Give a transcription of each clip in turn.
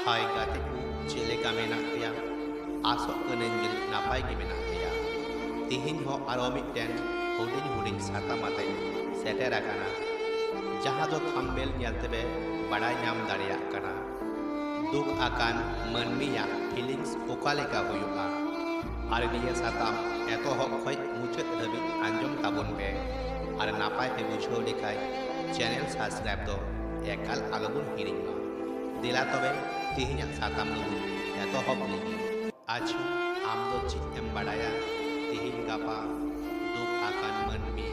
Hai gatiku chileka menak peya asok kenen jadi napai gi menak peya tihin ho aro miten huding huding sata matai setera kana jaha do thumbnail nyeltebe badai nyam dariya kana duk akan manmiya feelings okaleka huyuga ar niya satam eto hok khoi muchet dhabi anjom tabun be ar napai te buchho lekai channel subscribe do ekal alobun hiring ma dila tobe tihinya satam nubu eto hok ligi achu amdo chit em badaya tihin gapa duk akan manmi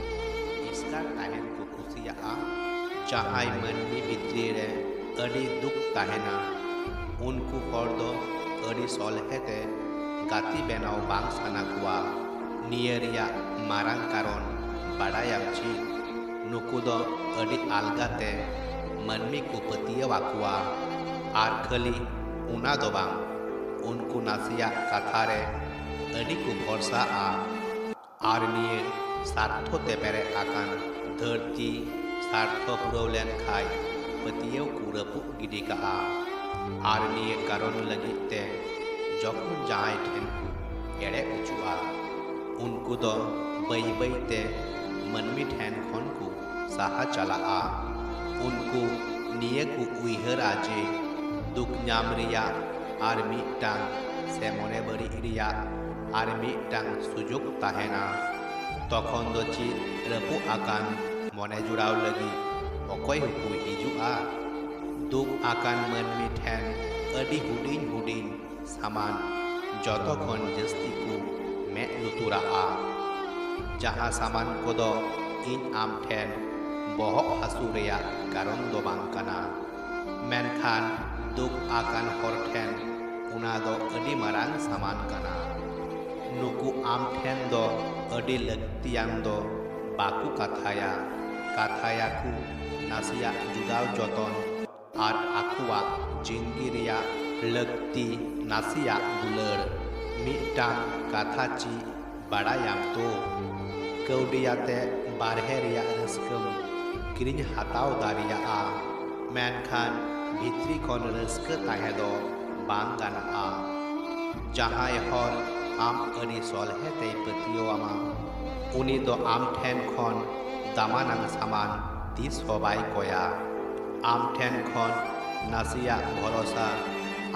iskar tahen ko kusiya a jahai manmi bhitri re adi duk tahena unku hor do adi solhete gati benau bang sana kuwa niya riya marang karon badayam chi nuku do adi algate manmi ko patiyawa kuwa ar khali una do bang unku nasiya katha re adi ko bhorsa a ar niye sartho te pere akan dharti sartho puraw len khai patiyaw ku rapuk gidi ka a ar niye karon lagit te jokhon jahay then ku ere uchu'a unku do bai bai te manmi then khon ku saha chala'a unku niye ku uihara je duk nyam riya ar mitang se mone bari riya ar mitang sujog tahena tokhon do chi rapu akan mone jurau lagi okoi huku hiju'a duk akan manmi then adi huding huding saman joto khon jasti ku me lutura'a jaha saman kodo in am then bohok hasu reya karon do bang kana menkhan duk akan hor then una do adi marang saman kana nuku am then do adi laktiyan do baku kathaya ku nasiya judau joton ar akuwa jinggi riya lakti nasiya dular mitang katha chi badayam to kaudiyate barhe riya raskam kiriñ hataw dariya'a menkhan bhitri khon raska tahe do bang gana'a jahay hor am adi solhe tei patiyawama uni do am then khon damanang saman tis hobai koya am then khon nasiya bhorosa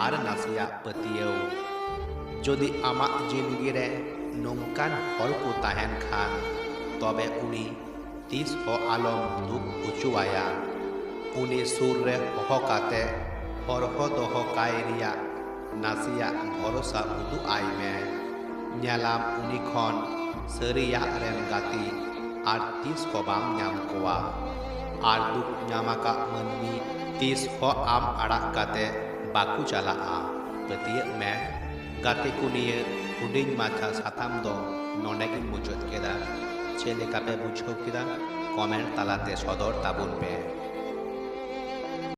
ar nasiya patiyaw jodi amak jindgi re nongkan hor ku tahen khan tobe uni tis ho alom duk uchuaya uni sur re ho kate hor ho doho kai riya nasiya bhorosa udu ai me nyalam uni khon sariya ren gati ar tis ho bam nyam kowa ar duk nyamaka manmi tis ho am adak kate baku chala'a patiya me gati ku niye huding macha satam do nondegin mujot keda chele kape bujho kida comment talate sodor tabun pe